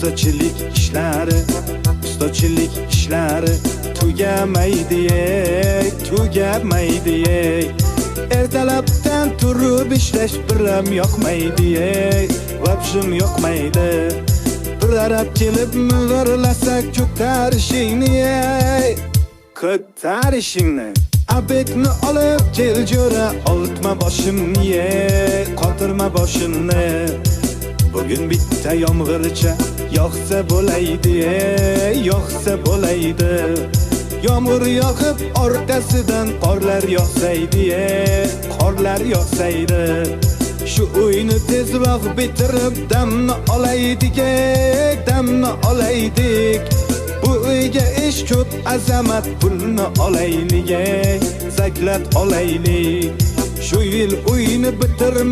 ustachilik ishlari tugamaydi, tugamaydi. Ertalabdan turib ishlash biram yoqmaydi, vobshim yoqmaydi. Bir arab kelib mizirlasak ko'tarishingni, abetni olib kel jo'ra, oltma boshimni, qotirma boshimni. Bugun bitta yomg'ircha yoqsa bo'laydi, yoqsa bo'laydi. Yomg'ir yoqib orqasidan qorlar yoqsaydi, qorlar yoqsaydi. Shu uyni tezroq bitirib damni olaydik, damni olaydik. Bu uyga ish ko'p, azamat pulni olaylik, zaklat olaylik. Shu yil uyni bitirib